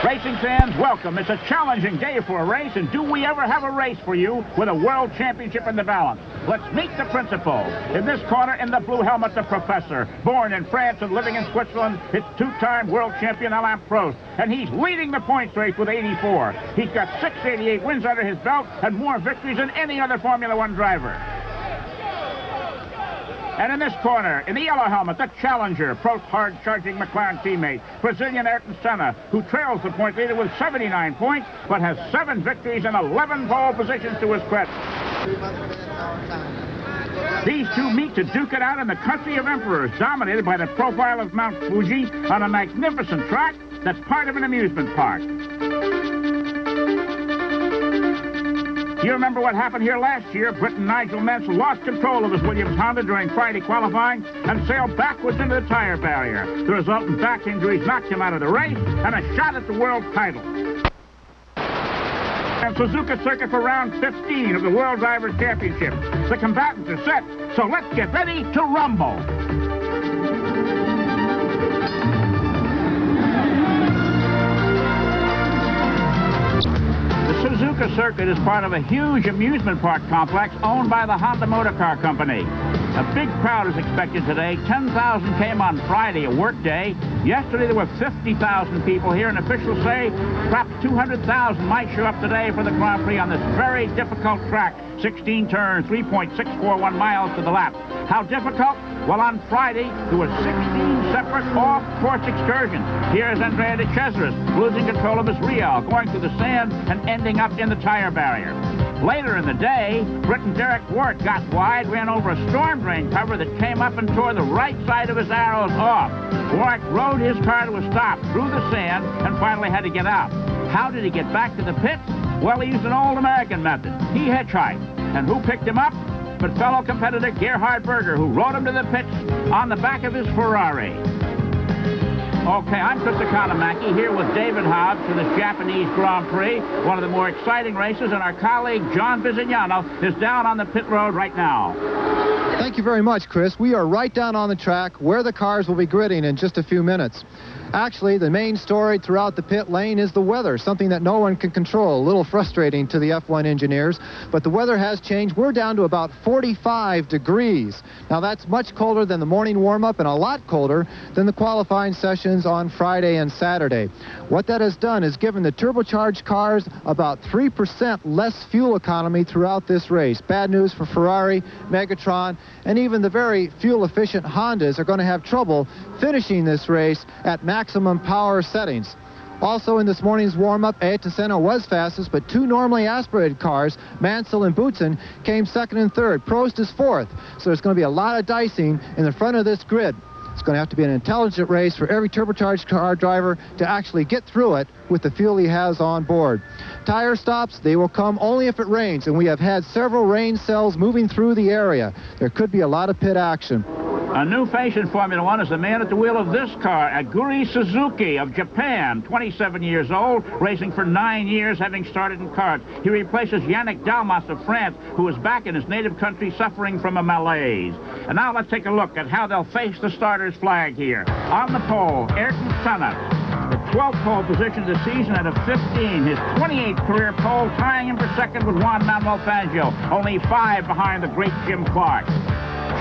Racing fans, welcome. It's a challenging day for a race, and do we ever have a race for you with a world championship in the balance? Let's meet the principal. In this corner, in the blue helmet, the professor. Born in France and living in Switzerland, it's two-time world champion Alain Prost, and he's leading the points race with 84. He's got 688 wins under his belt and more victories than any other Formula One driver. And in this corner, in the yellow helmet, the challenger, Prost's hard-charging McLaren teammate, Brazilian Ayrton Senna, who trails the point leader with 79 points, but has 7 victories and 11 pole positions to his credit. These two meet to duke it out in the country of emperors, dominated by the profile of Mount Fuji on a magnificent track that's part of an amusement park. You remember what happened here last year? Briton Nigel Mansell lost control of his Williams Honda during Friday qualifying and sailed backwards into the tire barrier. The resultant back injuries knocked him out of the race and a shot at the world title. And Suzuka Circuit for round 15 of the World Drivers' Championship. The combatants are set, so let's get ready to rumble. The Suzuka Circuit is part of a huge amusement park complex owned by the Honda Motor Car Company. A big crowd is expected today. 10,000 came on Friday, a work day. Yesterday there were 50,000 people here, and officials say perhaps 200,000 might show up today for the Grand Prix on this very difficult track. 16 turns, 3.641 miles to the lap. How difficult? Well, on Friday, there were 16 separate off-course excursions. Here's Andrea de Cesaris losing control of his Real, going through the sand and ending up in the tire barrier. Later in the day, Briton Derek Wart got wide, ran over a storm drain cover that came up and tore the right side of his arrows off. Wart rode his car to a stop through the sand and finally had to get out. How did he get back to the pits? Well, he used an old American method. He hitchhiked. And who picked him up? But fellow competitor Gerhard Berger, who rode him to the pits on the back of his Ferrari. Okay, I'm Chris Economaki here with David Hobbs for the Japanese Grand Prix, one of the more exciting races, and our colleague John Bizignano is down on the pit road right now. Thank you very much, Chris. We are right down on the track where the cars will be gridding in just a few minutes. Actually, the main story throughout the pit lane is the weather, something that no one can control. A little frustrating to the F1 engineers, but the weather has changed. We're down to about 45 degrees. Now, that's much colder than the morning warm-up and a lot colder than the qualifying sessions on Friday and Saturday. What that has done is given the turbocharged cars about 3% less fuel economy throughout this race. Bad news for Ferrari, Megatron, and even the very fuel-efficient Hondas are going to have trouble finishing this race at maximum power settings. Also in this morning's warm-up, Ayrton Senna was fastest, but two normally aspirated cars, Mansell and Boutsen, came second and third. Prost is fourth, so there's going to be a lot of dicing in the front of this grid. It's going to have to be an intelligent race for every turbocharged car driver to actually get through it with the fuel he has on board. Tire stops, they will come only if it rains, and we have had several rain cells moving through the area. There could be a lot of pit action. A new face in Formula One is the man at the wheel of this car, Aguri Suzuki of Japan, 27 years old, racing for 9 years, having started in karts. He replaces Yannick Dalmas of France, who is back in his native country suffering from a malaise. And now let's take a look at how they'll face the starter's flag here. On the pole, Ayrton Senna, the 12th pole position of the season out of 15, his 28th career pole, tying him for second with Juan Manuel Fangio, only 5 behind the great Jim Clark.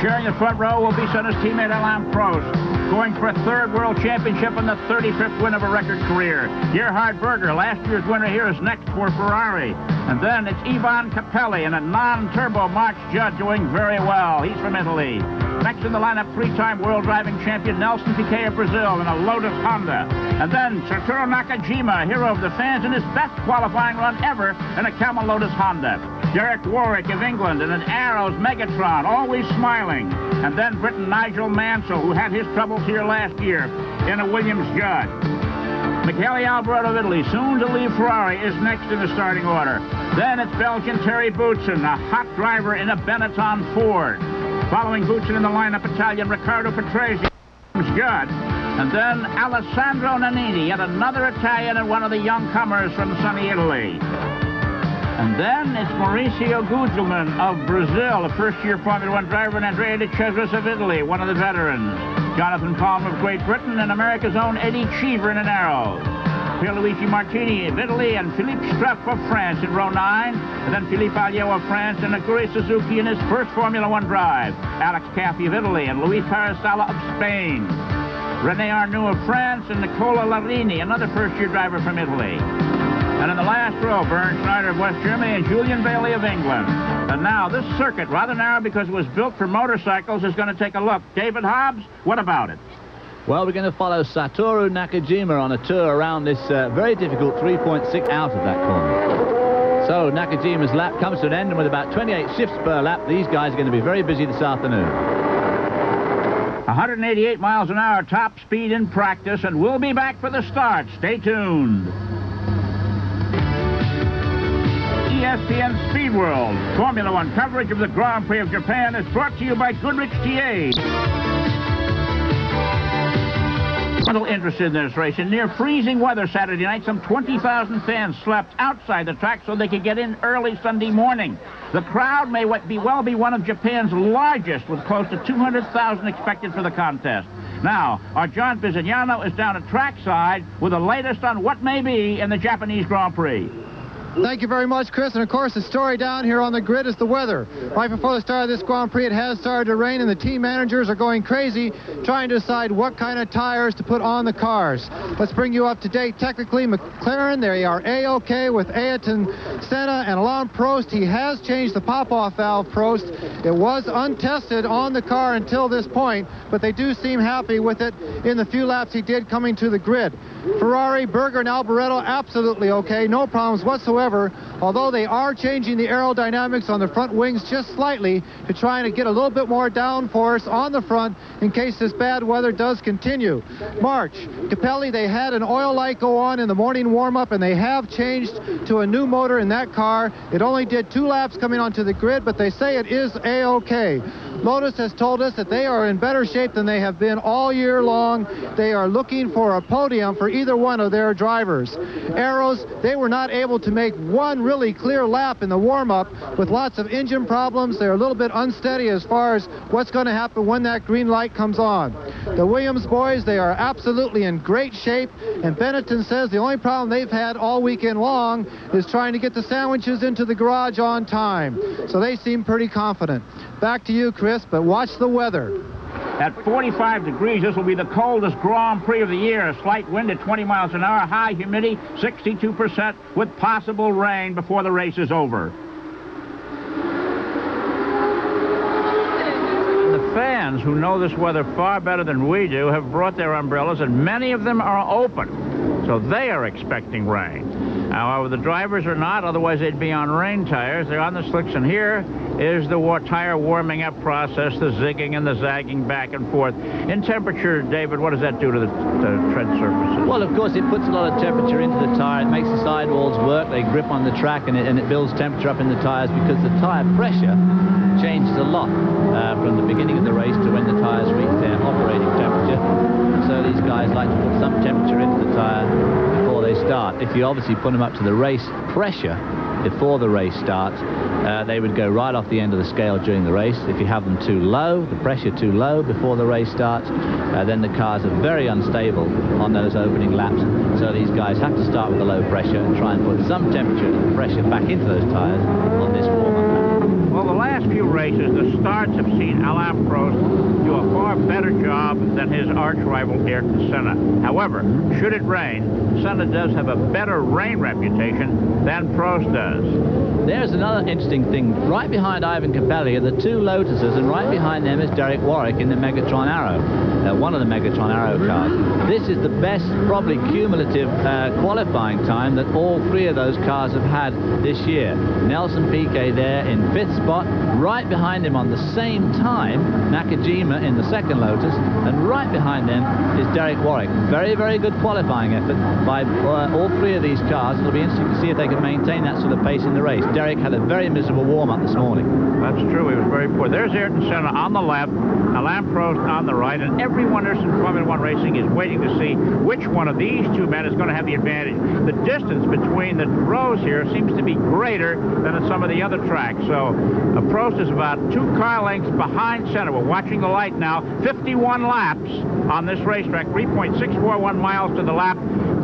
Sharing the front row will be Senna's teammate Alain Prost, going for a 3rd World Championship and the 35th win of a record career. Gerhard Berger, last year's winner here, is next for Ferrari. And then it's Ivan Capelli in a non-turbo March-Judd doing very well. He's from Italy. Next in the lineup, 3-time world driving champion Nelson Piquet of Brazil in a Lotus-Honda. And then Satoru Nakajima, hero of the fans, in his best qualifying run ever in a Camel Lotus-Honda. Derek Warwick of England in an Arrows Megatron, always smiling. And then Briton Nigel Mansell, who had his troubles here last year in a Williams-Judd. Michele Alboreto of Italy, soon to leave Ferrari, is next in the starting order. Then it's Belgian Terry Boutsen, a hot driver in a Benetton Ford. Following Boutsen in the lineup, Italian Riccardo Patrese, Judd. And then Alessandro Nannini, yet another Italian and one of the young comers from sunny Italy. And then it's Mauricio Gugelmin of Brazil, a first-year Formula One driver, and Andrea de Cesaris of Italy, one of the veterans. Jonathan Palmer of Great Britain, and America's own Eddie Cheever in an Arrow. Pierluigi Martini of Italy and Philippe Struff of France in row 9. And then Philippe Alliot of France and Aguri Suzuki in his first Formula One drive. Alex Caffey of Italy and Luis Parasala of Spain. René Arnoux of France and Nicola Larini, another first-year driver from Italy. And in the last row, Bernd Schneider of West Germany and Julian Bailey of England. And now, this circuit, rather narrow because it was built for motorcycles, is going to take a look. David Hobbs, what about it? Well, we're going to follow Satoru Nakajima on a tour around this very difficult 3.6 out of that corner. So Nakajima's lap comes to an end, and with about 28 shifts per lap, these guys are going to be very busy this afternoon. 188 miles an hour top speed in practice, and we'll be back for the start. Stay tuned. ESPN Speed World Formula One coverage of the Grand Prix of Japan is brought to you by Goodrich TA. Little interested in this race. In near freezing weather Saturday night, some 20,000 fans slept outside the track so they could get in early Sunday morning. The crowd may well be one of Japan's largest, with close to 200,000 expected for the contest. Now, our John Bizignano is down at trackside with the latest on what may be in the Japanese Grand Prix. Thank you very much, Chris. And of course, the story down here on the grid is the weather. Right before the start of this Grand Prix, it has started to rain, and the team managers are going crazy trying to decide what kind of tires to put on the cars. Let's bring you up to date. Technically, McLaren, they are A-OK with Ayrton, Senna, and Alain Prost. He has changed the pop-off valve, Prost. It was untested on the car until this point, but they do seem happy with it in the few laps he did coming to the grid. Ferrari, Berger, and Alboreto, absolutely okay. No problems whatsoever, although they are changing the aerodynamics on the front wings just slightly to try and get a little bit more downforce on the front in case this bad weather does continue. March, Capelli, they had an oil light go on in the morning warm-up, and they have changed to a new motor in that car. It only did 2 laps coming onto the grid, but they say it is A-OK. Lotus has told us that they are in better shape than they have been all year long. They are looking for a podium for either one of their drivers. Arrows, they were not able to make one really clear lap in the warm-up with lots of engine problems. They're a little bit unsteady as far as what's going to happen when that green light comes on. The Williams boys, they are absolutely in great shape, and Benetton says the only problem they've had all weekend long is trying to get the sandwiches into the garage on time. So they seem pretty confident. Back to you, Chris, but watch the weather. At 45 degrees, this will be the coldest Grand Prix of the year. A slight wind at 20 miles an hour, high humidity, 62%, with possible rain before the race is over. The fans, who know this weather far better than we do, have brought their umbrellas, and many of them are open, so they are expecting rain. However, the drivers are not, otherwise they'd be on rain tires. They're on the slicks, and here is the tire warming up process, the zigging and the zagging back and forth. In temperature, David, what does that do to the tread surfaces? Well, of course, it puts a lot of temperature into the tire. It makes the sidewalls work. They grip on the track, and it builds temperature up in the tires because the tire pressure changes a lot from the beginning of the race to when the tires reach their operating temperature. And so these guys like to put some temperature into the tire before they start. If you obviously put them up to the race pressure before the race starts, they would go right off the end of the scale during the race. If you have them too low, the pressure too low before the race starts, then the cars are very unstable on those opening laps. So these guys have to start with a low pressure and try and put some temperature and pressure back into those tires on this warm-up lap. Well, the last few races, the starts have seen Alain Prost do a far better job than his arch-rival Ayrton Senna. However, should it rain, Senna does have a better rain reputation than Prost does. There's another interesting thing. Right behind Ivan Capelli are the 2 Lotuses, and right behind them is Derek Warwick in the Megatron Arrow, one of the Megatron Arrow cars. This is the best, probably cumulative qualifying time that all 3 of those cars have had this year. Nelson Piquet there in 5th spot. Right behind him on the same time, Nakajima in the 2nd Lotus, and right behind them is Derek Warwick. Very, very good qualifying effort by all 3 of these cars. It'll be interesting to see if they can maintain that sort of pace in the race. Derek had a very miserable warm-up this morning. That's true. He was very poor. There's Ayrton Senna on the left, Alain Prost on the right, and everyone interested in Formula One racing is waiting to see which one of these 2 men is going to have the advantage. The distance between the rows here seems to be greater than at some of the other tracks. So Prost is about 2 car lengths behind Senna. We're watching the light now. 51 laps on this racetrack, 3.641 miles to the lap.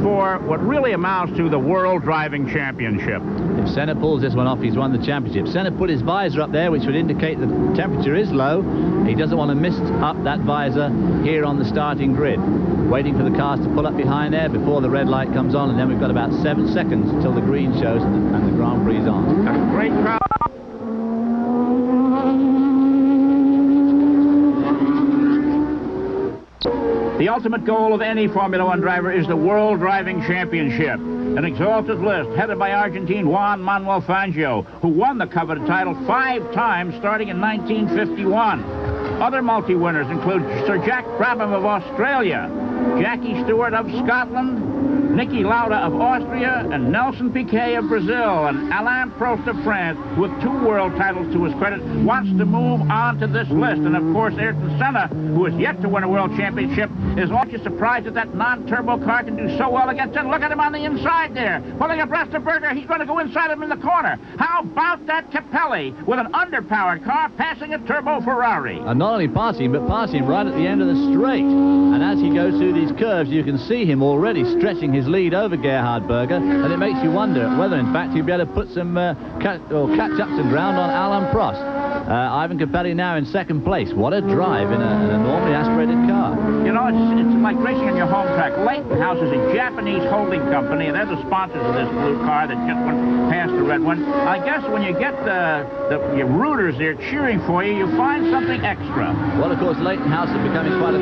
for what really amounts to the World Driving Championship. If Senna pulls this one off, he's won the championship. Senna put his visor up there, which would indicate the temperature is low. He doesn't want to miss up that visor here on the starting grid. Waiting for the cars to pull up behind there before the red light comes on, and then we've got about 7 seconds until the green shows and the Grand Prix is on. A great crowd. The ultimate goal of any Formula One driver is the World Driving Championship. An exalted list headed by Argentine Juan Manuel Fangio, who won the coveted title 5 times starting in 1951. Other multi-winners include Sir Jack Brabham of Australia, Jackie Stewart of Scotland, Niki Lauda of Austria, and Nelson Piquet of Brazil, and Alain Prost of France, with 2 world titles to his credit, wants to move on to this list. And of course, Ayrton Senna, who has yet to win a world championship, is also surprised that that non-turbo car can do so well against him. Look at him on the inside there, pulling abreast of Berger. He's going to go inside him in the corner. How about that Capelli with an underpowered car passing a turbo Ferrari? And not only passing him, but passing him right at the end of the straight. And as he goes through these curves, you can see him already stretching his lead over Gerhard Berger, and it makes you wonder whether, in fact, he'll be able to put some catch up some ground on Alain Prost. Ivan Capelli now in 2nd place. What a drive in a normally aspirated car. You know, it's like racing on your home track. Leighton House is a Japanese holding company, and they're the sponsors of this blue car that just went past the red one. I guess when you get your rooters there cheering for you, you find something extra. Well, of course, Leighton House is becoming quite a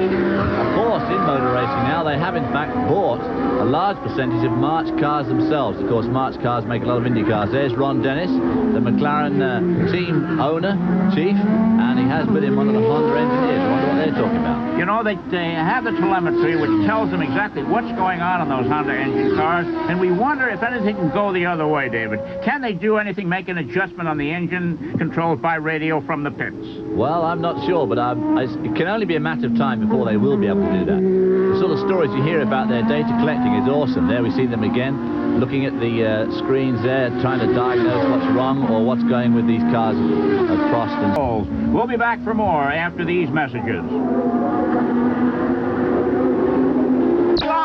force in motor racing now. They have, in fact, bought a large percentage of March cars themselves. Of course, March cars make a lot of Indy cars. There's Ron Dennis, the McLaren team owner, chief, and he has with him one of the Honda engineers. I wonder what they're talking about. You know, they have the telemetry which tells them exactly what's going on those Honda engine cars, and we wonder if anything can go the other way, David. Can they do anything, make an adjustment on the engine controls by radio from the pits? Well, I'm not sure, but it can only be a matter of time before they will be able to do that. The sort of stories you hear about their data collecting is awesome. There we see them again, looking at the screens there, trying to diagnose what's wrong or what's going with these cars of Prost and... We'll be back for more after these messages.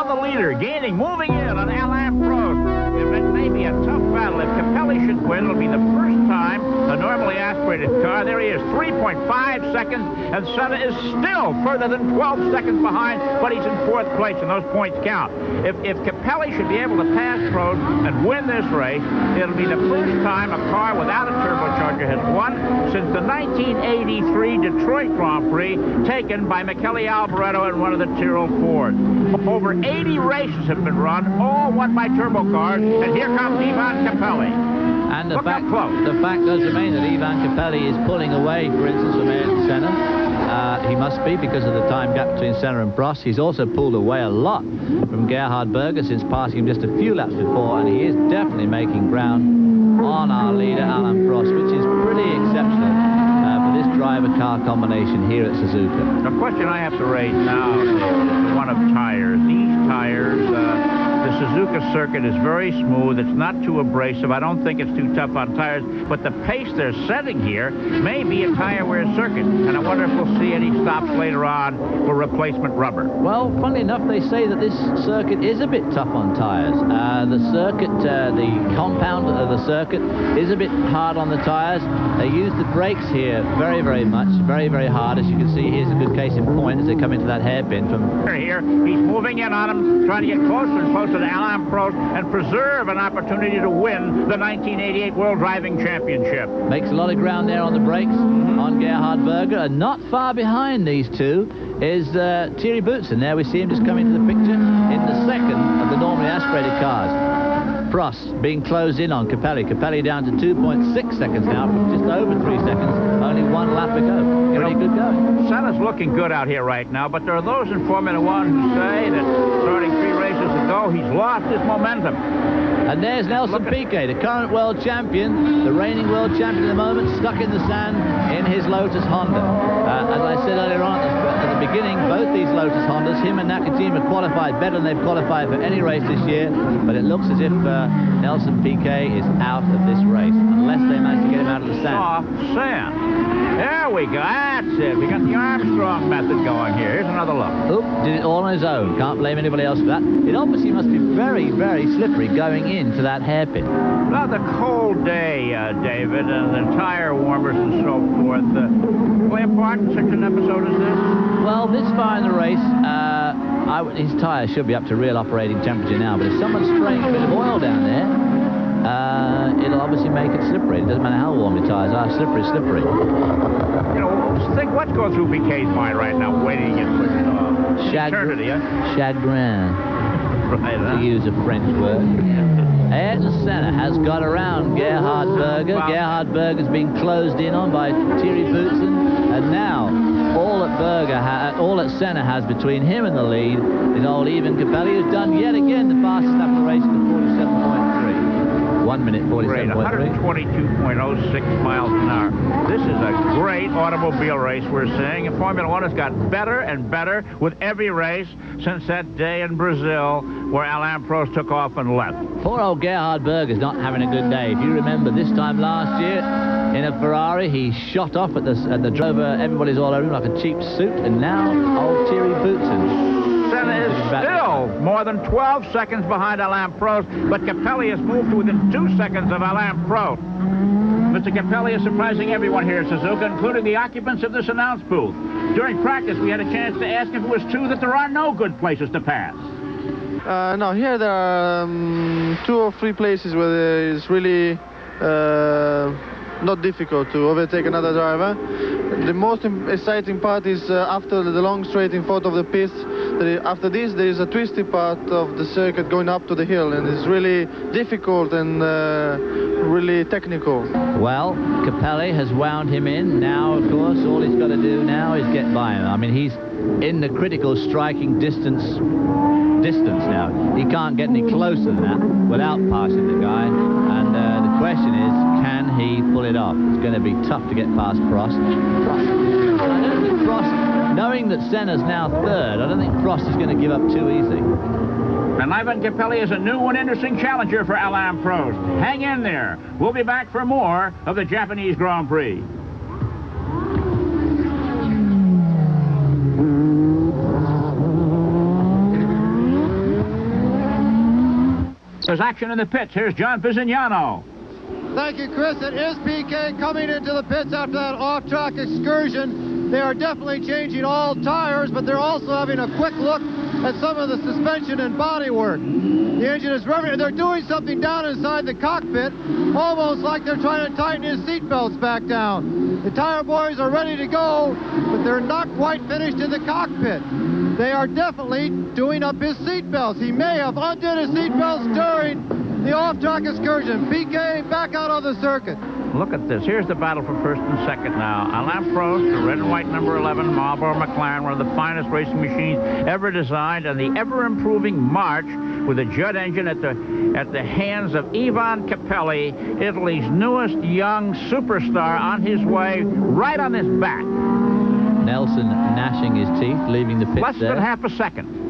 The leader gaining, moving in on Alain Prost. It may be a tough battle. If Capelli should win, it'll be the first time a normally aspirated car. There he is, 3.5 seconds, and Senna is still further than 12 seconds behind, but he's in 4th place, and those points count. If Capelli should be able to pass Prost and win this race, it'll be the first time a car without a turbocharger has won since the 1983 Detroit Grand Prix, taken by Michele Alboreto in one of the Tyrrell Fords. Over 80 races have been run, all won by turbo cars, and here comes Ivan Capelli. And the fact does remain that Ivan Capelli is pulling away, for instance, from Ayrton Senna. He must be, because of the time gap between Senna and Prost. He's also pulled away a lot from Gerhard Berger since passing him just a few laps before, and he is definitely making ground on our leader, Alain Prost, which is pretty exceptional for this driver-car combination here at Suzuka. The question I have to raise now is one of tires. These tires, the Suzuka Circuit is very smooth. It's not too abrasive. I don't think it's too tough on tires, but the pace they're setting here may be a tire-wear circuit, and I wonder if we'll see any stops later on for replacement rubber. Well, funnily enough, they say that this circuit is a bit tough on tires. The circuit, the compound of the circuit is a bit hard on the tires. They use the brakes here very, very much, very, very hard. As you can see, here's a good case in point as they come into that hairpin from here. He's moving in on him, trying to get closer and closer to Alain Prost and preserve an opportunity to win the 1988 World Driving Championship. Makes a lot of ground there on the brakes on Gerhard Berger, and not far behind these two is Thierry Boutsen. There we see him just coming to the picture in the 2nd of the normally aspirated cars. Prost being closed in on Capelli. Capelli down to 2.6 seconds now from just over 3 seconds. Only 1 lap to go. Pretty good going. Senna's looking good out here right now, but there are those in Formula One who say that starting 3 races ago, he's lost his momentum. And there's Nelson Piquet, the current world champion, the reigning world champion at the moment, stuck in the sand in his Lotus-Honda. As I said earlier on at the beginning, both these Lotus-Hondas, him and Nakajima, qualified better than they've qualified for any race this year, but it looks as if Nelson Piquet is out of this race, unless they manage to get him out of the sand. Soft sand. There we go. That's it. We got the Armstrong method going here. Here's another look. Oop, did it all on his own. Can't blame anybody else for that. It obviously must be very, very slippery going into that hairpin. Another cold day, David, and the tire warmers and so forth. Play a part in such an episode as this? Well, this far in the race, his tyres should be up to real operating temperature now, but if someone's spraying a bit of oil down there, it'll obviously make it slippery. It doesn't matter how warm the tyres are, slippery, slippery. You know, think what's going through Piquet's mind right now, waiting to get pushed off. Chagrin, right, to use a French word. Ayrton Senna has got around Gerhard Berger. Gerhard Berger's been closed in on by Thierry Boutsen, and now all that Senna has between him and the lead is old Ivan Capelli, who's done yet again the fastest lap of the race in 47.3. 1 minute 47.3. 122.06 miles an hour. This is a great automobile race we're seeing, and Formula One has got better and better with every race since that day in Brazil where Alain Prost took off and left. Poor old Gerhard Berger's not having a good day. If you remember this time last year in a Ferrari, he shot off at the driver. Everybody's all over him like a cheap suit, and now old Thierry Boutsen. Senna is still more than 12 seconds behind Alain Prost, but Capelli has moved to within 2 seconds of Alain Prost. Mr. Capelli is surprising everyone here at Suzuka, including the occupants of this announce booth. During practice, we had a chance to ask if it was true that there are no good places to pass. No, here there are 2 or 3 places where it's really not difficult to overtake another driver. The most exciting part is after the long straight in front of the pits. After this, there is a twisty part of the circuit going up to the hill, and it's really difficult and really technical. Well, Capelli has wound him in. Now, of course, all he's got to do now is get by him. I mean, he's in the critical striking distance now. He can't get any closer than that without passing the guy. And the question is, can he pull it off? It's going to be tough to get past Prost. I don't think Prost, knowing that Senna's now third, I don't think Prost is going to give up too easy. And Ivan Capelli is a new and interesting challenger for Alain Prost. Hang in there. We'll be back for more of the Japanese Grand Prix. There's action in the pits. Here's John Pisignano. Thank you, Chris. It is Piquet coming into the pits after that off-track excursion. They are definitely changing all tires, but they're also having a quick look at some of the suspension and bodywork. The engine is revving. They're doing something down inside the cockpit, almost like they're trying to tighten his seatbelts back down. The tire boys are ready to go, but they're not quite finished in the cockpit. They are definitely doing up his seatbelts. He may have undid his seatbelts during the off-track excursion. Piquet back out on the circuit. Look at this. Here's the battle for first and second now. Alain Prost, the red and white number 11 Marlboro McLaren, one of the finest racing machines ever designed, and the ever-improving March with a Judd engine at the hands of Ivan Capelli, Italy's newest young superstar, on his way right on his back. Nelson gnashing his teeth, leaving the pits Less than half a second.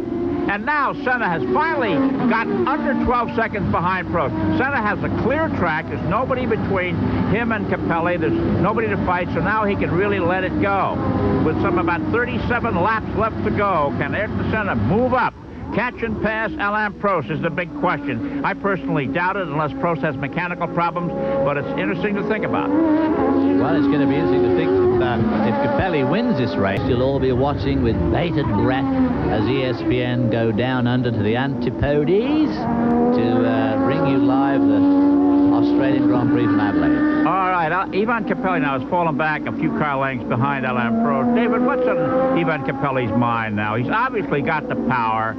And now Senna has finally gotten under 12 seconds behind Prost. Senna has a clear track. There's nobody between him and Capelli. There's nobody to fight, so now he can really let it go. With about 37 laps left to go, can Ayrton Senna move up? Catch and pass Alain Prost is the big question. I personally doubt it unless Prost has mechanical problems, but it's interesting to think about. Well, it's going to be interesting to think if Capelli wins this race, you'll all be watching with bated breath as ESPN go down under to the antipodes to bring you live the Australian Grand Prix from Adelaide. All right, Ivan Capelli now has fallen back a few car lengths behind Alain Prost. David, what's on Ivan Capelli's mind now? He's obviously got the power.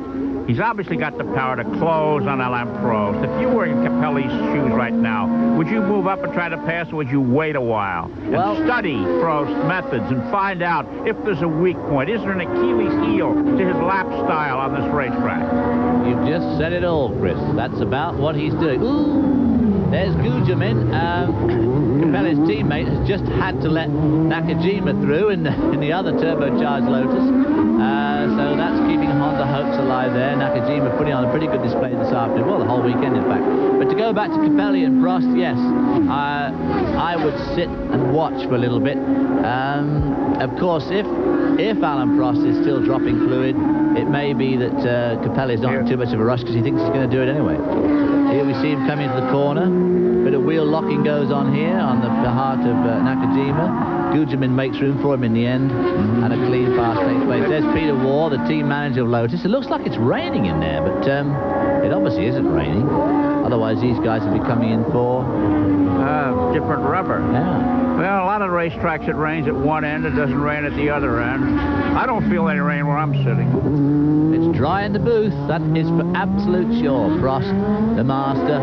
He's obviously got the power to close on Alain Prost. If you were in Capelli's shoes right now, would you move up and try to pass, or would you wait a while and study Prost's methods and find out if there's a weak point? Is there an Achilles heel to his lap style on this racetrack? You've just said it all, Chris. That's about what he's doing. Ooh, there's Gujamin. Capelli's teammate has just had to let Nakajima through in the other turbocharged Lotus. So that's keeping Honda hopes alive there. Nakajima putting on a pretty good display this afternoon. Well, the whole weekend, in fact. But to go go back to Capelli and Prost, yes, I would sit and watch for a little bit. Of course, if Alain Prost is still dropping fluid, it may be that Capelli's not in too much of a rush because he thinks he's going to do it anyway. Here we see him coming into the corner. Bit of wheel locking goes on here on the heart of Nakajima. Gujamin makes room for him in the end, and a clean pass takes place. There's Peter Waugh, the team manager of Lotus. It looks like it's raining in there, but it obviously isn't raining. Otherwise, these guys would be coming in for different rubber. Yeah. Well, a lot of racetracks it rains at one end, it doesn't rain at the other end. I don't feel any rain where I'm sitting. It's dry in the booth, that is for absolute sure. Prost, the master.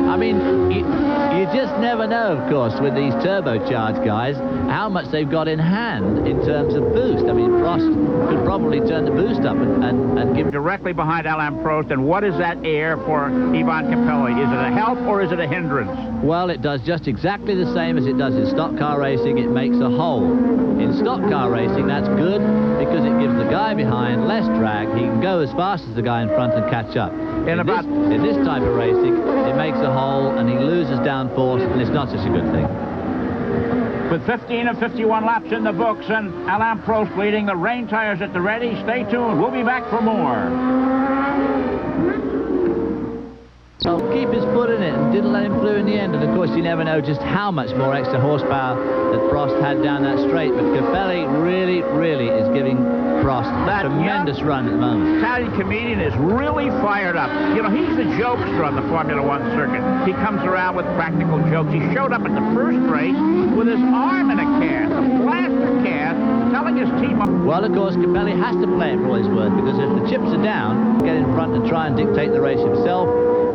I mean, you just never know, of course, with these turbocharged guys, how much they've got in hand in terms of boost. I mean, Prost could probably turn the boost up and give... Directly behind Alain Prost, and what is that air for Ivan Capelli? Is it a help or is it a hindrance? Well, it does just exactly the same as it does in stock car racing. It makes a hole. In stock car racing, that's good because it gives the guy behind less drag. He can go as fast as the guy in front and catch up. In this type of racing, it makes a hole and he loses downforce, and it's not such a good thing. With 15 of 51 laps in the books and Alain Prost leading, the rain tires at the ready. Stay tuned. We'll be back for more. So keep his foot in it and didn't let him through in the end. And of course, you never know just how much more extra horsepower that Prost had down that straight. But Capelli really is giving Prost a tremendous run at the moment. Italian comedian is really fired up. You know, he's the jokester on the Formula One circuit. He comes around with practical jokes. He showed up at the first race with his arm in a cast, a plaster cast, telling his team... Well, of course, Capelli has to play it for all his worth, because if the chips are down, get in front and try and dictate the race himself.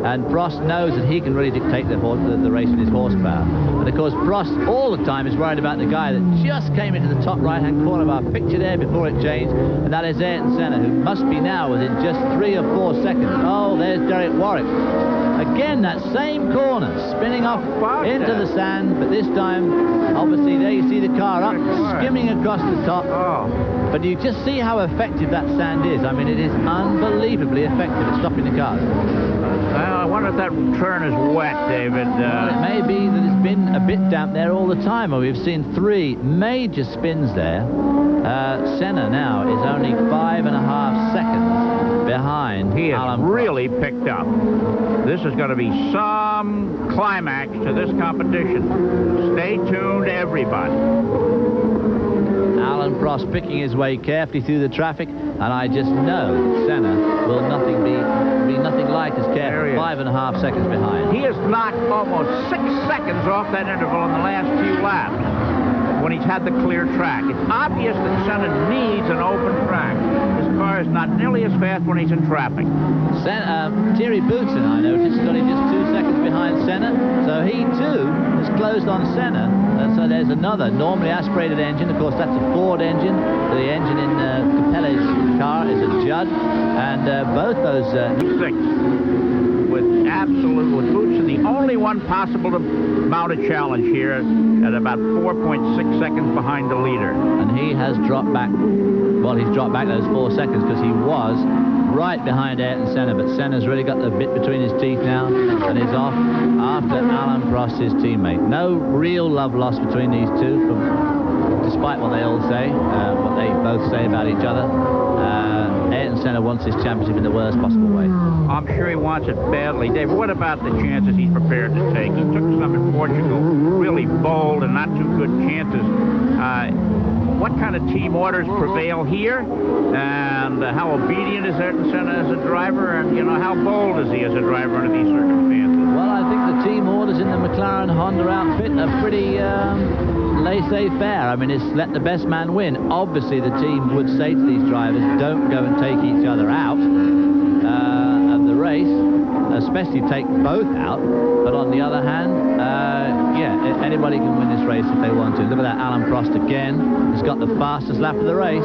And Prost knows that he can really dictate the race with his horsepower. And of course, Prost all the time is worried about the guy that just came into the top right-hand corner of our picture there before it changed, and that is Ayrton Senna, who must be now within just 3 or 4 seconds. Oh, there's Derek Warwick. Again, that same corner, spinning off into the sand, but this time, obviously, there you see the car up, skimming across the top. Oh. But you just see how effective that sand is. I mean, it is unbelievably effective at stopping the cars. Well, I wonder if that turn is wet, David. Well, it may be that it's been a bit damp there all the time. Well, we've seen 3 major spins there. Senna now is only 5.5 seconds behind. He has Alain really picked up. This is going to be some climax to this competition. Stay tuned, everybody. Alain Prost picking his way carefully through the traffic, and I just know that Senna will be nothing like as careful. 5.5 seconds behind. He has knocked almost 6 seconds off that interval in the last few laps when he's had the clear track. It's obvious that Senna needs an open track. His car is not nearly as fast when he's in traffic. Thierry Boutsen, I noticed, is only just 2 seconds behind Senna, so he too has closed on Senna. So there's another normally aspirated engine. Of course, that's a Ford engine. The engine in Capelli's car is a Judd, and both those... 6 with Boutsen, the only one possible to mount a challenge here at about 4.6 seconds behind the leader. And he has dropped back, well, he's dropped back those 4 seconds because he was right behind Ayrton Senna, but Senna's really got the bit between his teeth now and is off after Alain Prost, his teammate. No real love lost between these two, despite what they all say, what they both say about each other. Ayrton Senna wants his championship in the worst possible way. I'm sure he wants it badly. David, what about the chances he's prepared to take? He took some in Portugal, really bold and not too good chances. What kind of team orders prevail here? And how obedient is Ayrton Senna as a driver? And, you know, how bold is he as a driver under these circumstances? Well, I think the team orders in the McLaren Honda outfit are pretty laissez-faire. I mean, it's let the best man win. Obviously, the team would say to these drivers, don't go and take each other out of the race, especially take both out. But on the other hand, yeah, anybody can win this race if they want to. Look at that, Alain Prost again. He's got the fastest lap of the race,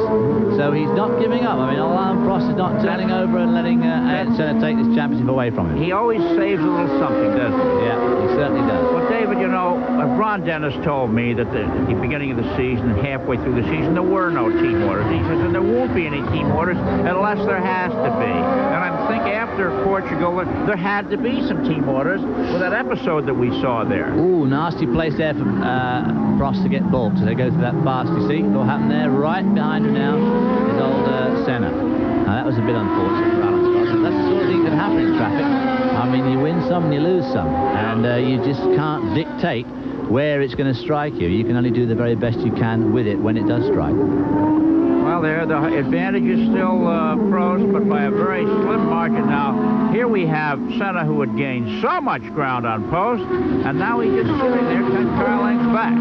so he's not giving up. I mean, Alain Prost is not turning over and letting Ayrton Senna take this championship away from him. He always saves a little something, doesn't he? Yeah, he certainly does. Well, David, you know, Ron Dennis told me that at the beginning of the season, halfway through the season, there were no team orders. He says, and there won't be any team orders unless there has to be. And I think after Portugal, there had had to be some team orders with that episode that we saw there. Ooh, nasty place there for Prost to get balked. So they go to that fast, you see what happened there? Right behind him now is old Senna. Now, that was a bit unfortunate for Alain Prost. That's the sort of thing that happen in traffic. I mean, you win some and you lose some, and you just can't dictate where it's going to strike you. You can only do the very best you can with it when it does strike. Well, there, the advantage is still Prost, but by a very slim margin now. Here we have Senna, who had gained so much ground on Prost, and now he's just sitting there 10 car lengths back.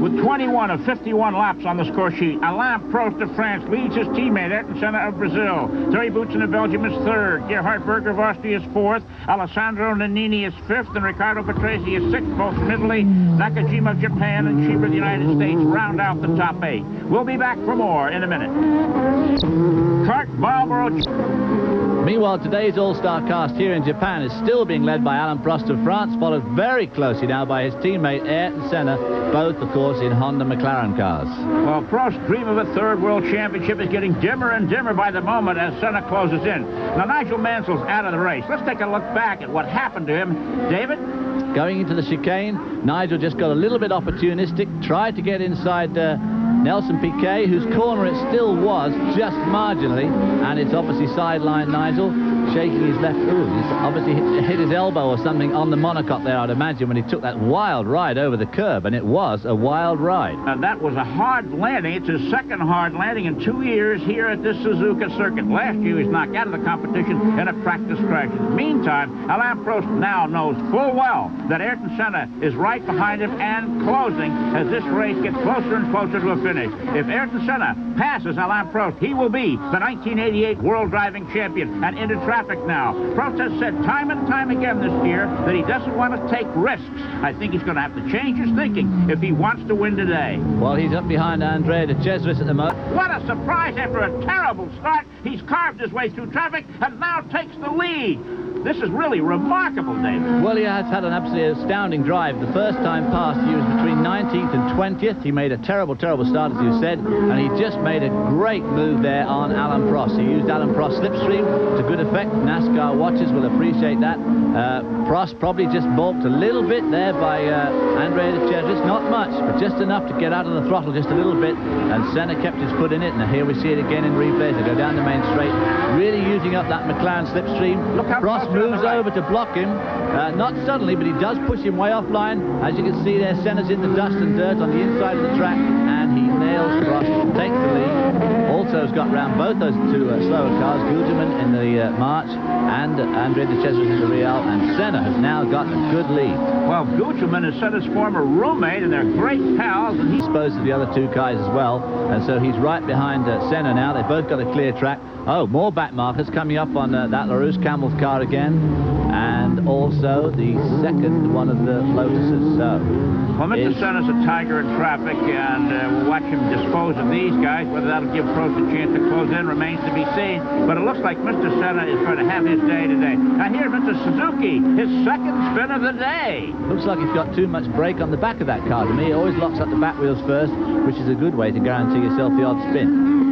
With 21 of 51 laps on the score sheet, Alain Prost of France leads his teammate Ayrton Senna of Brazil. Thierry Boutsen of Belgium is third. Gerhard Berger of Austria is fourth. Alessandro Nannini is fifth, and Riccardo Patrese is sixth, both from Italy. Nakajima of Japan and Shiba of the United States round out the top 8. We'll be back for more in a minute. Kart Marlboro. Meanwhile, today's all-star cast here in Japan is still being led by Alain Prost of France, followed very closely now by his teammate Ayrton Senna, both, of course, in Honda McLaren cars. Well, Prost's dream of a third World Championship is getting dimmer and dimmer by the moment as Senna closes in. Now, Nigel Mansell's out of the race. Let's take a look back at what happened to him. David? Going into the chicane, Nigel just got a little bit opportunistic, tried to get inside Nelson Piquet, whose corner it still was, just marginally, and it's obviously sidelined Nigel, shaking his left. Ooh, he's obviously hit his elbow or something on the monocoque there, I'd imagine, when he took that wild ride over the curb, and it was a wild ride. That was a hard landing. It's his second hard landing in 2 years here at this Suzuka Circuit. Last year, he was knocked out of the competition in a practice crash. Meantime, Alain Prost now knows full well that Ayrton Senna is right behind him and closing as this race gets closer and closer to a finish. If Ayrton Senna passes Alain Prost, he will be the 1988 World Driving Champion and into traffic now. Prost has said time and time again this year that he doesn't want to take risks. I think he's going to have to change his thinking if he wants to win today. Well, he's up behind Andrea de Cesaris at the moment. What a surprise! After a terrible start, he's carved his way through traffic and now takes the lead. This is really remarkable, David. Well, he has had an absolutely astounding drive. The first time past, he was between 19th and 20th. He made a terrible, terrible start, as you said, and he just made a great move there on Alain Prost. He used Alain Prost's slipstream to good effect. NASCAR watchers will appreciate that. Prost probably just balked a little bit there by Andrea de Cesaris. Not much, but just enough to get out of the throttle just a little bit, and Senna kept his foot in it, and here we see it again in replay. They go down the main straight, really using up that McLaren slipstream. Look how Prost moves over to block him, not suddenly, but he does push him way offline. As you can see there, Senna's in the dust and dirt on the inside of the track, and he nails Prost, takes the lead. Also has got round both those two slower cars, Gugelmin in the March and Andrea de Cesaris in the Real, and Senna has now got a good lead. Well, Gugelmin is Senna's former roommate, and they're great pals, and he's exposed to the other two guys as well, and so he's right behind Senna now. They've both got a clear track. Oh, more back markers coming up on that LaRousse Camel's car again, and also the second one of the Lotuses. So, well, Mr. Senna's a tiger in traffic, and we'll watch him dispose of these guys. Whether that'll give Prost a chance to close in remains to be seen, but it looks like Mr. Senna is going to have his day today. Now here's Mr. Suzuki, his second spin of the day. Looks like he's got too much brake on the back of that car to me. He always locks up the back wheels first, which is a good way to guarantee yourself the odd spin.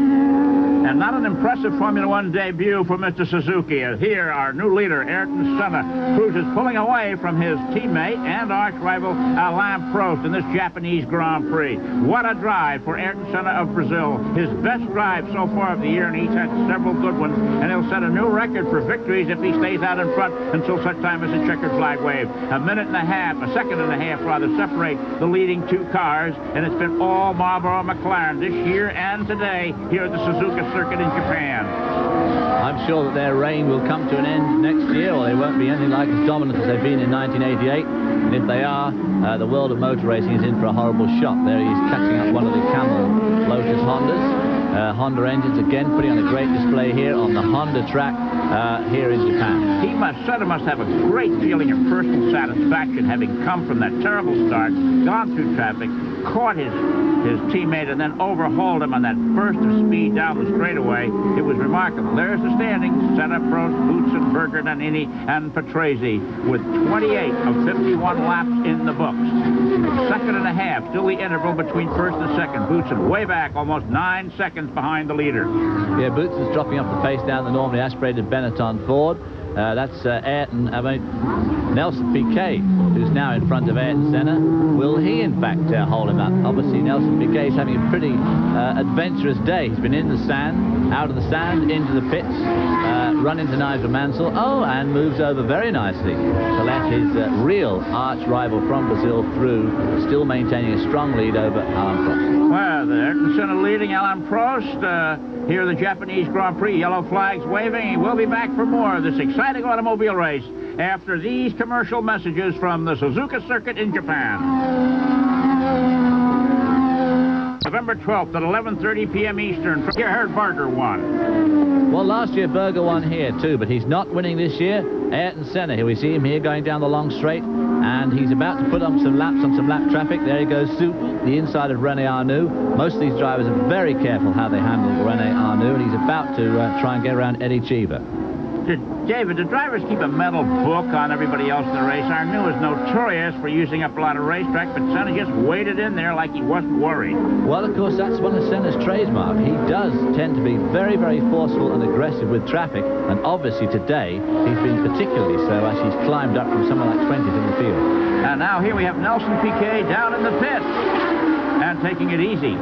And not an impressive Formula One debut for Mr. Suzuki. Here, our new leader, Ayrton Senna, cruises pulling away from his teammate and arch rival Alain Prost in this Japanese Grand Prix. What a drive for Ayrton Senna of Brazil. His best drive so far of the year, and he's had several good ones. And he'll set a new record for victories if he stays out in front until such time as the checkered flag wave. A second and a half rather, separate the leading two cars, and it's been all Marlboro McLaren this year and today here at the Suzuka Circuit in Japan. I'm sure that their reign will come to an end next year, or they won't be anything like as dominant as they've been in 1988. And if they are, the world of motor racing is in for a horrible shock. There he's catching up one of the Camel Lotus-Hondas. Honda engines again putting on a great display here on the Honda track here in Japan. Senna must have a great feeling of personal satisfaction having come from that terrible start, gone through traffic, caught his teammate, and then overhauled him on that burst of speed down the straightaway. It was remarkable. There's the standings. Senna, Prost, Boutsen, Berger, Nannini, and Patrese with 28 of 51 laps in the books. Second and a half, still the interval between first and second. Boutsen way back, almost 9 seconds behind the leader. Yeah, Boutsen's dropping up the pace down the normally aspirated Benetton Ford. That's Nelson Piquet, who's now in front of Ayrton Senna. Will he, in fact, hold him up? Obviously, Nelson Piquet is having a pretty adventurous day. He's been in the sand, out of the sand, into the pits, run into Nigel Mansell, and moves over very nicely to let his real arch rival from Brazil through, still maintaining a strong lead over Alain Prost. Well, the Ayrton Senna leading Alain Prost. Here the Japanese Grand Prix, yellow flags waving. We'll be back for more of this exciting automobile race after these commercial messages from the Suzuka Circuit in Japan. November 12th at 11:30 p.m. Eastern, Gerhard Berger won. Well, last year Berger won here too, but he's not winning this year. Ayrton Senna, here we see him here going down the long straight, and he's about to put up some laps on some lap traffic. There he goes, the inside of René Arnoux. Most of these drivers are very careful how they handle René Arnoux, and he's about to try and get around Eddie Cheever. David, the drivers keep a mental book on everybody else in the race. Arnoux is notorious for using up a lot of racetrack, but Senna just waded in there like he wasn't worried. Well, of course, that's one of Senna's trademark. He does tend to be very, very forceful and aggressive with traffic, and obviously today he's been particularly so as he's climbed up from somewhere like 20th in the field. And now here we have Nelson Piquet down in the pit and taking it easy.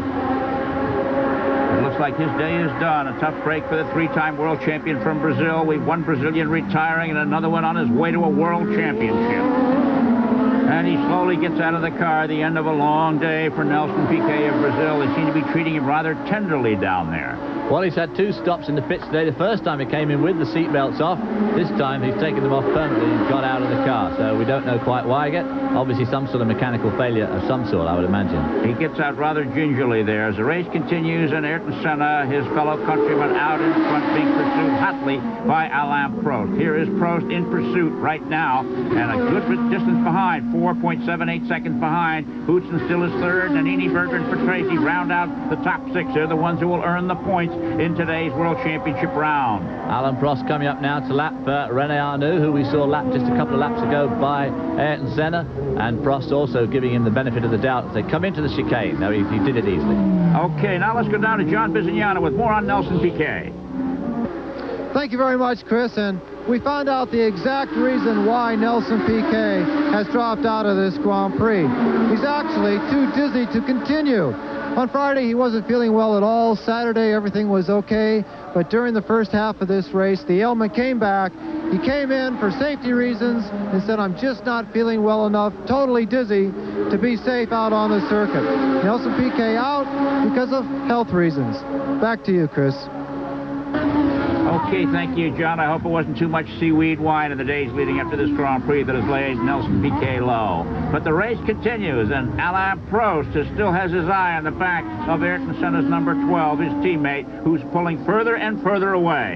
It looks like his day is done. A tough break for the three-time world champion from Brazil. We've one Brazilian retiring and another one on his way to a world championship. And he slowly gets out of the car. The end of a long day for Nelson Piquet of Brazil. They seem to be treating him rather tenderly down there. Well, he's had 2 stops in the pits today. The first time he came in with the seatbelts off. This time he's taken them off permanently and got out of the car. So we don't know quite why yet. Obviously some sort of mechanical failure of some sort, I would imagine. He gets out rather gingerly there as the race continues, and Ayrton Senna, his fellow countryman, out in front, being pursued hotly by Alain Prost. Here is Prost in pursuit right now, and a good distance behind, 4.78 seconds behind. Boutsen still is third, and Nini, Berger, and Patrese round out the top 6. They're the ones who will earn the points in today's World Championship round. Alain Prost coming up now to lap René Arnoux, who we saw lapped just a couple of laps ago by Ayrton Senna, and Prost also giving him the benefit of the doubt as they come into the chicane. No, he did it easily. Okay, now let's go down to John Bizignano with more on Nelson Piquet. Thank you very much, Chris, and we found out the exact reason why Nelson Piquet has dropped out of this Grand Prix. He's actually too dizzy to continue. On Friday, he wasn't feeling well at all. Saturday, everything was okay. But during the first half of this race, the ailment came back. He came in for safety reasons and said, I'm just not feeling well enough, totally dizzy, to be safe out on the circuit. Nelson Piquet out because of health reasons. Back to you, Chris. Okay, thank you, John. I hope it wasn't too much seaweed wine in the days leading up to this Grand Prix that has laid Nelson Piquet low. But the race continues, and Alain Prost still has his eye on the back of Ayrton Senna's number 12, his teammate, who's pulling further and further away.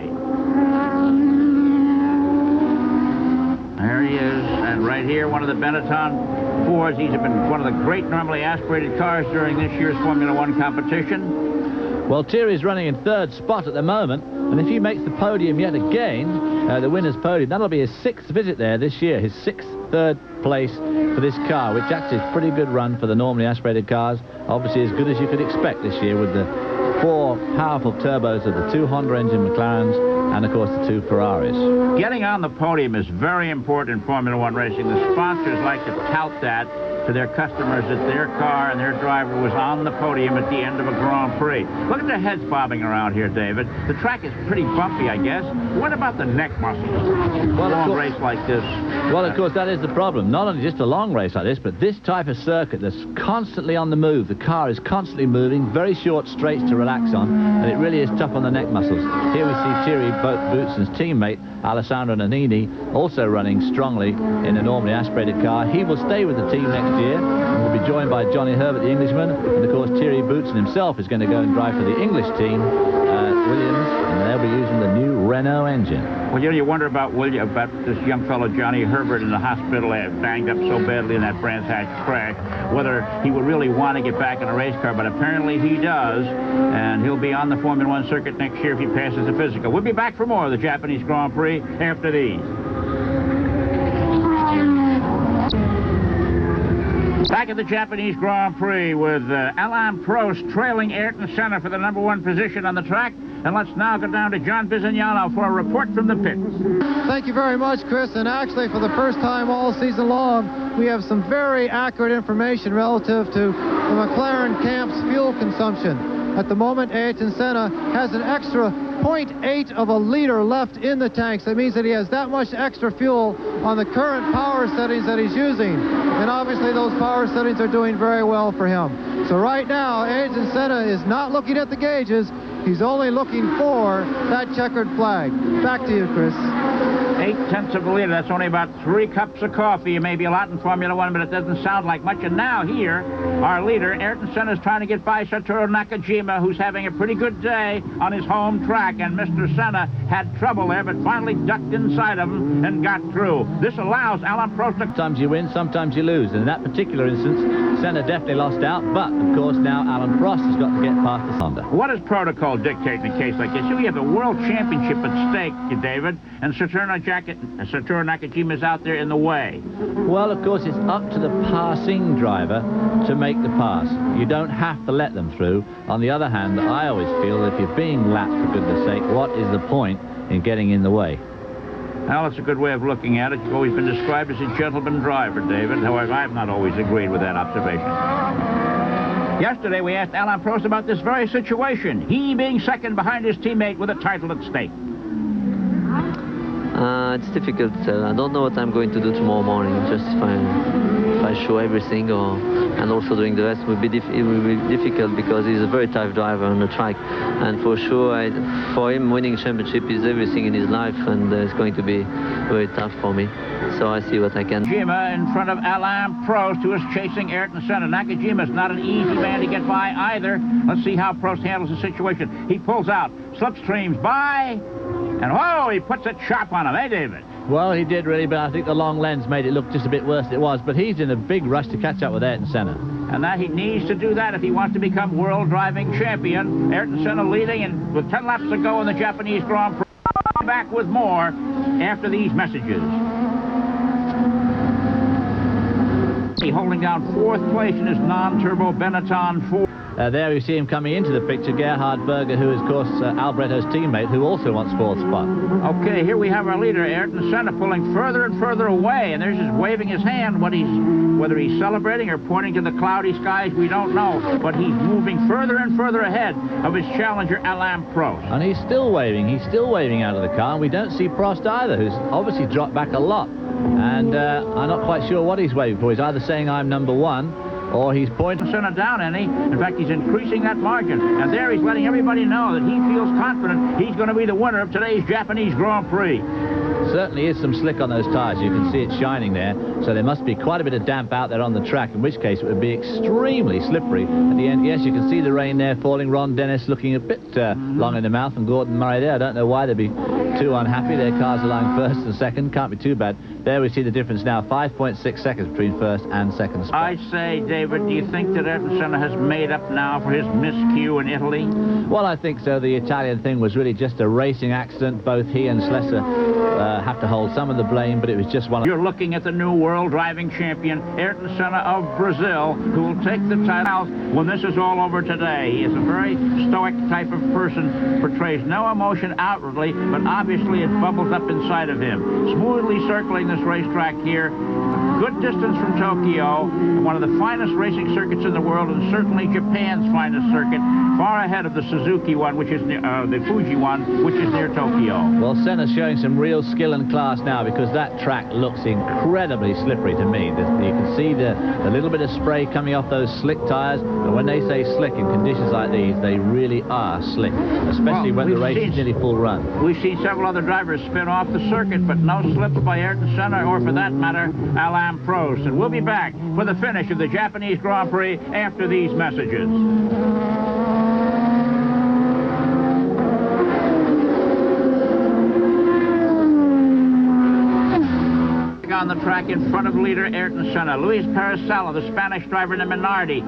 There he is, and right here, one of the Benetton Fords. These have been one of the great normally aspirated cars during this year's Formula One competition. Well, Thierry's running in 3rd spot at the moment, and if he makes the podium yet again, the winner's podium, that'll be his 6th visit there this year, his 6th third place for this car, which actually is a pretty good run for the normally aspirated cars. Obviously as good as you could expect this year with the 4 powerful turbos of the 2 Honda engine McLarens and, of course, the 2 Ferraris. Getting on the podium is very important in Formula One racing. The sponsors like to tout that to their customers that their car and their driver was on the podium at the end of a Grand Prix. Look at the heads bobbing around here, David. The track is pretty bumpy, I guess. What about the neck muscles? Well, a long race like this. Well, of course, that is the problem. Not only just a long race like this, but this type of circuit that's constantly on the move. The car is constantly moving, very short straights to relax on, and it really is tough on the neck muscles. Here we see Thierry Boutsen's teammate, Alessandro Nannini, also running strongly in a normally aspirated car. He will stay with the team next year and will be joined by Johnny Herbert, the Englishman, and of course Thierry Boutsen himself is going to go and drive for the English team, Williams, and they'll be using the new Renault engine. Well, you wonder about this young fellow Johnny Herbert in the hospital, banged up so badly in that Brands Hatch crash, whether he would really want to get back in a race car, but apparently he does, and he'll be on the Formula One circuit next year if he passes the physical. We'll be back for more of the Japanese Grand Prix after these. Back at the Japanese Grand Prix with Alain Prost trailing Ayrton Senna for the #1 position on the track. And let's now go down to John Bizignano for a report from the pits. Thank you very much, Chris. And actually, for the first time all season long, we have some very accurate information relative to the McLaren camp's fuel consumption. At the moment, Ayrton Senna has an extra 0.8 of a liter left in the tanks. That means that he has that much extra fuel on the current power settings that he's using. And obviously those power settings are doing very well for him. So right now, Ayrton Senna is not looking at the gauges. He's only looking for that checkered flag. Back to you, Chris. 0.8 of a liter. That's only about 3 cups of coffee. It may be a lot in Formula One, but it doesn't sound like much. And now here, our leader, Ayrton Senna, is trying to get by Satoru Nakajima, who's having a pretty good day on his home track. And Mr. Senna had trouble there, but finally ducked inside of him and got through. This allows Alain Prost to... Sometimes you win, sometimes you lose. And in that particular instance, Senna definitely lost out. But, of course, now Alain Prost has got to get past the Honda. What does protocol dictate in a case like this? Here we have the World Championship at stake, David, and Satoru Nakajima is out there in the way. Well, of course, it's up to the passing driver to make the pass. You don't have to let them through. On the other hand, I always feel that if you're being lapped, for goodness sake, what is the point in getting in the way? Well, it's a good way of looking at it. You've always been described as a gentleman driver, David. However, I have not always agreed with that observation. Yesterday, we asked Alain Prost about this very situation, he being second behind his teammate with a title at stake. It's difficult. I don't know what I'm going to do tomorrow morning. Just if I show everything, and also doing the rest it will be difficult because he's a very tough driver on the track, and for sure, for him, winning championship is everything in his life, and it's going to be very tough for me. So I see what I can. Nakajima in front of Alain Prost, who is chasing Ayrton Senna. Nakajima is not an easy man to get by either. Let's see how Prost handles the situation. He pulls out, slipstreams by. And, whoa, he puts a chop on him, eh, David? Well, he did really, but I think the long lens made it look just a bit worse than it was. But he's in a big rush to catch up with Ayrton Senna. And that he needs to do that if he wants to become world driving champion. Ayrton Senna leading, and with 10 laps to go in the Japanese Grand Prix. Back with more after these messages. Holding down 4th place in his non-turbo Benetton 4. There we see him coming into the picture, Gerhard Berger, who is, of course, Albreto's teammate, who also wants 4th spot. Okay, here we have our leader, Ayrton Senna, pulling further and further away, and there's just waving his hand. Whether he's celebrating or pointing to the cloudy skies, we don't know, but he's moving further and further ahead of his challenger, Alain Prost. And he's still waving out of the car, and we don't see Prost either, who's obviously dropped back a lot. And I'm not quite sure what he's waving for. He's either saying I'm number 1, or he's pointing Senna down any. In fact, he's increasing that margin. And there he's letting everybody know that he feels confident he's going to be the winner of today's Japanese Grand Prix. Certainly is some slick on those tires. You can see it shining there. So there must be quite a bit of damp out there on the track, in which case it would be extremely slippery. At the end, yes, you can see the rain there falling. Ron Dennis looking a bit long in the mouth, and Gordon Murray there. I don't know why they'd be too unhappy. Their cars are lying 1st and 2nd. Can't be too bad. There we see the difference now. 5.6 seconds between 1st and 2nd spot. I say, David, do you think that Ayrton Senna has made up now for his miscue in Italy? Well, I think so. The Italian thing was really just a racing accident. Both he and Schlesser have to hold some of the blame, but it was just one. You're looking at the new world driving champion, Ayrton Senna of Brazil, who will take the title when this is all over today. He is a very stoic type of person, portrays no emotion outwardly, but obviously it bubbles up inside of him. Smoothly circling this racetrack here, good distance from Tokyo, one of the finest racing circuits in the world, and certainly Japan's finest circuit, far ahead of the Suzuki one, which is near, the Fuji one, which is near Tokyo. Well, Senna's showing some real skill and class now, because that track looks incredibly slippery to me. You can see the little bit of spray coming off those slick tires, and when they say slick in conditions like these, they really are slick, especially when the race is nearly full run. We've seen several other drivers spin off the circuit, but no slips by Ayrton Senna, or for that matter, Alain Prost. And we'll be back for the finish of the Japanese Grand Prix after these messages. On the track in front of leader Ayrton Senna, Luis Parasella, the Spanish driver in the Minardi,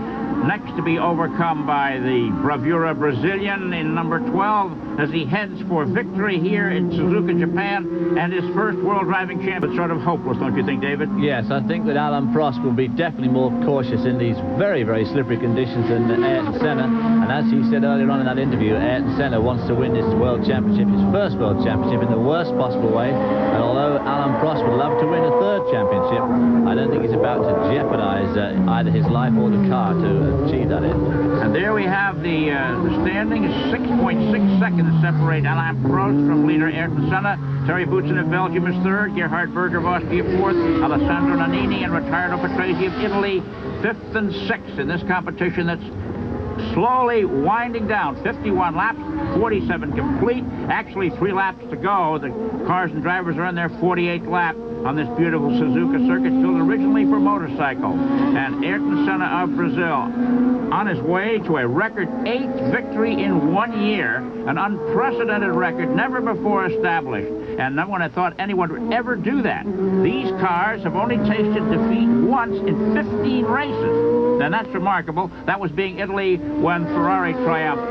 next to be overcome by the bravura Brazilian in number 12 as he heads for victory here in Suzuka, Japan, and his first World Driving Champion. It's sort of hopeless, don't you think, David? Yes, I think that Alain Prost will be definitely more cautious in these very, very slippery conditions than Ayrton Senna. And as he said earlier on in that interview, Ayrton Senna wants to win this World Championship, his first World Championship, in the worst possible way. And although Alain Prost would love to win a third championship, I don't think he's about to jeopardize either his life or the car to achieve that end. And there we have the standings. 6.6 seconds separate Alain Prost from leader Ayrton Senna. Terry Boutsen of Belgium is third. Gerhard Berger of Austria fourth. Alessandro Nannini and Riccardo Patrese of Italy fifth and sixth in this competition that's slowly winding down. 51 laps, 47 complete. Actually, 3 laps to go. The cars and drivers are on their 48th lap on this beautiful Suzuka Circuit, built originally for motorcycle. And Ayrton Senna of Brazil on his way to a record 8th victory in 1 year, an unprecedented record never before established. And no one had thought anyone would ever do that. These cars have only tasted defeat once in 15 races. And that's remarkable. That was being Italy when Ferrari triumphed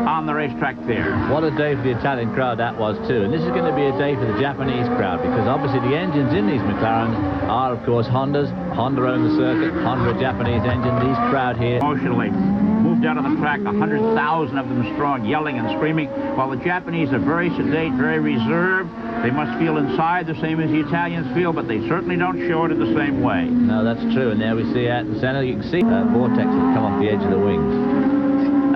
on the racetrack there. What a day for the Italian crowd that was too. And this is going to be a day for the Japanese crowd, because obviously the engines in these McLarens are, of course, Hondas. Honda own the circuit, Honda a Japanese engine. These crowd here emotionally moved out on the track, 100,000 of them strong, yelling and screaming, while the Japanese are very sedate, very reserved. They must feel inside the same as the Italians feel, but they certainly don't show it in the same way. No, that's true. And there we see Ayrton Senna. You can see vortex that come off the edge of the wings.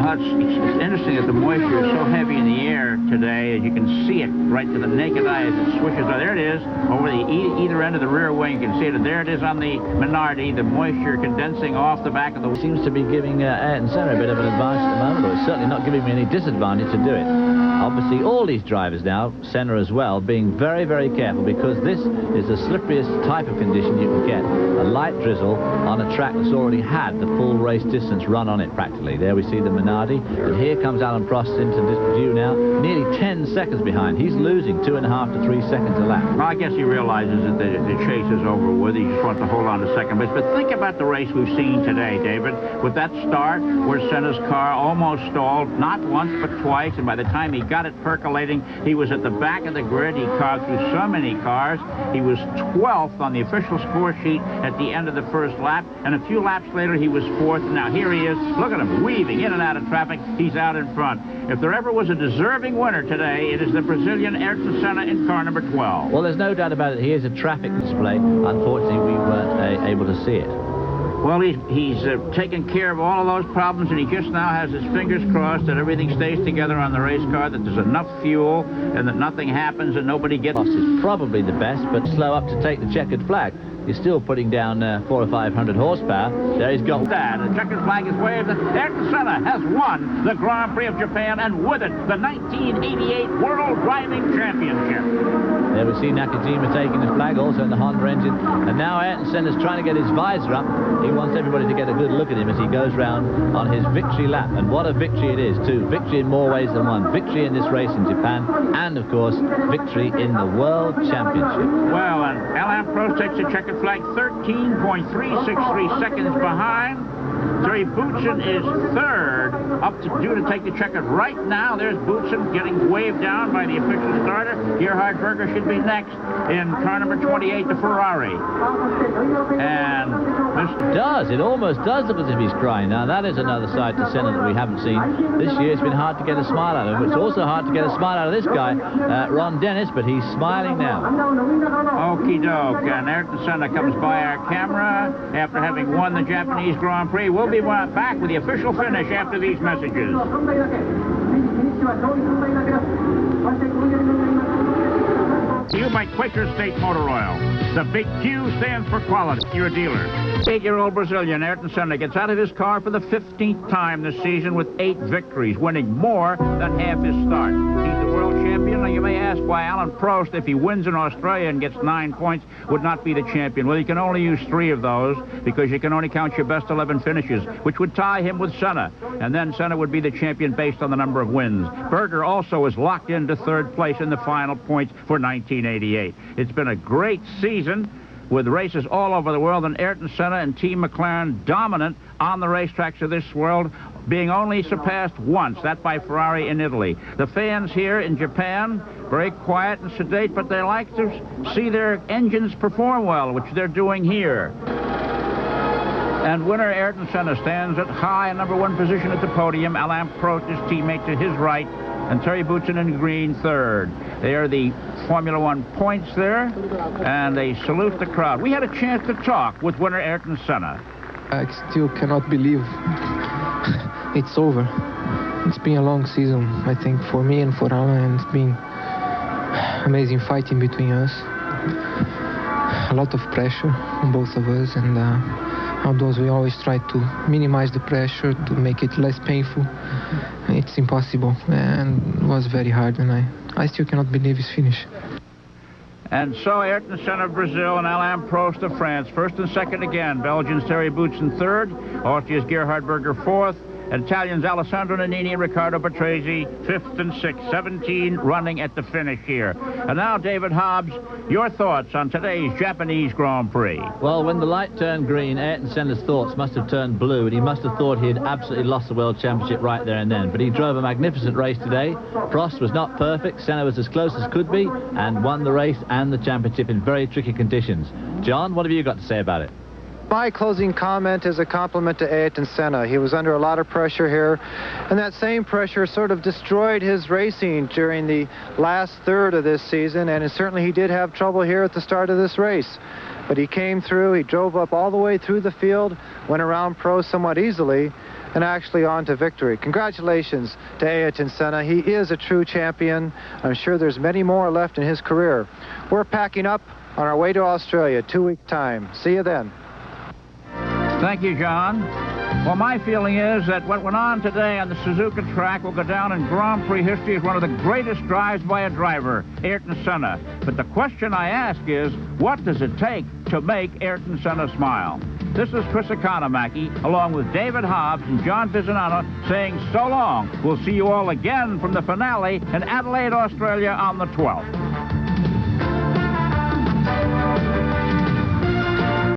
It's interesting that the moisture is so heavy in the air today, as you can see it right to the naked eye as it swishes. Oh, there it is, over the either end of the rear wing. You can see it. And there it is on the Minardi, the moisture condensing off the back of the... Seems to be giving Ayrton Senna a bit of an advantage at the moment, but it's certainly not giving me any disadvantage to do it. Obviously, all these drivers now, Senna as well, being very, very careful, because this is the slipperiest type of condition you can get. A light drizzle on a track that's already had the full race distance run on it practically. There we see the Minardi, and here comes Alain Prost into this view now, nearly 10 seconds behind. He's losing 2.5 to 3 seconds a lap. Well, I guess he realizes that the chase is over with. He just wants to hold on to second place. But think about the race we've seen today, David, with that start where Senna's car almost stalled, not once but twice, and by the time he got it percolating, he was at the back of the grid. He carved through so many cars. He was 12th on the official score sheet at the end of the first lap, and a few laps later he was 4th. Now here he is. Look at him weaving in and out of traffic. He's out in front. If there ever was a deserving winner today, it is the Brazilian Ayrton Senna in car number 12. Well, there's no doubt about it. He is a traffic display. Unfortunately, we weren't able to see it. Well, he's taken care of all of those problems, and he just now has his fingers crossed that everything stays together on the race car, that there's enough fuel, and that nothing happens and nobody gets... Prost is probably the best, but slow up to take the checkered flag. He's still putting down 400 or 500 horsepower. There he's got that. The checkered flag is waved. Ayrton Senna has won the Grand Prix of Japan, and with it, the 1988 World Driving Championship. There we see Nakajima taking the flag, also in the Honda engine. And now Ayrton Senna's trying to get his visor up. He wants everybody to get a good look at him as he goes round on his victory lap. And what a victory it is, too. Victory in more ways than one. Victory in this race in Japan, and, of course, victory in the World Championship. Well, and Alain Prost takes the checkered flag, 13.363 seconds behind. Terry Boutsen is third, up to due to take the checkered right now. There's Boutsen getting waved down by the official starter. Gerhard Berger should be next in car number 28, the Ferrari. And it almost does look as if he's crying. Now that is another side to Senna that we haven't seen this year. It's been hard to get a smile out of him. It's also hard to get a smile out of this guy, Ron Dennis, but he's smiling now. Okie doke, and Ayrton Senna comes by our camera after having won the Japanese Grand Prix. We'll be back with the official finish after these messages. You by Quaker State Motor Oil. The big Q stands for quality. Your dealer. 8-year-old Brazilian Ayrton Senna gets out of his car for the 15th time this season with 8 victories, winning more than half his start. He's the world champion. Now you may ask why Alain Prost, if he wins in Australia and gets 9 points, would not be the champion. Well, you can only use 3 of those because you can only count your best 11 finishes, which would tie him with Senna. And then Senna would be the champion based on the number of wins. Berger also is locked into 3rd place in the final points for 1988. It's been a great season. with races all over the world, and Ayrton Senna and Team McLaren dominant on the racetracks of this world, being only surpassed once, that by Ferrari in Italy. The fans here in Japan, very quiet and sedate, but they like to see their engines perform well, which they're doing here. And winner Ayrton Senna stands at high #1 position at the podium. Alain Prost, his teammate, to his right, and Terry Boutsen in green third. They are the Formula One points there, and they salute the crowd. We had a chance to talk with winner Ayrton Senna. I still cannot believe it's over. It's been a long season, I think, for me and for Alain, and it's been amazing fighting between us. A lot of pressure on both of us, and although we always try to minimize the pressure to make it less painful, it's impossible, and it was very hard, and I still cannot believe it's finished. And so Ayrton Senna of Brazil and Alain Prost of France, first and second again. Belgians Terry Boutsen third, Austria's Gerhard Berger fourth, Italians Alessandro Nannini and Riccardo Patrese, 5th and 6th, 17 running at the finish here. And now, David Hobbs, your thoughts on today's Japanese Grand Prix. Well, when the light turned green, Ayrton Senna's thoughts must have turned blue, and he must have thought he had absolutely lost the World Championship right there and then. But he drove a magnificent race today. Prost was not perfect, Senna was as close as could be, and won the race and the championship in very tricky conditions. John, what have you got to say about it? My closing comment is a compliment to Ayrton Senna. He was under a lot of pressure here, and that same pressure sort of destroyed his racing during the last third of this season, and certainly he did have trouble here at the start of this race. But he came through, he drove up all the way through the field, went around Prost somewhat easily, and actually on to victory. Congratulations to Ayrton Senna. He is a true champion. I'm sure there's many more left in his career. We're packing up on our way to Australia, 2 weeks' time. See you then. Thank you, John. Well, my feeling is that what went on today on the Suzuka track will go down in Grand Prix history as one of the greatest drives by a driver, Ayrton Senna. But the question I ask is, what does it take to make Ayrton Senna smile? This is Chris Economaki, along with David Hobbs and John Bisinano, saying so long. We'll see you all again from the finale in Adelaide, Australia on the 12th.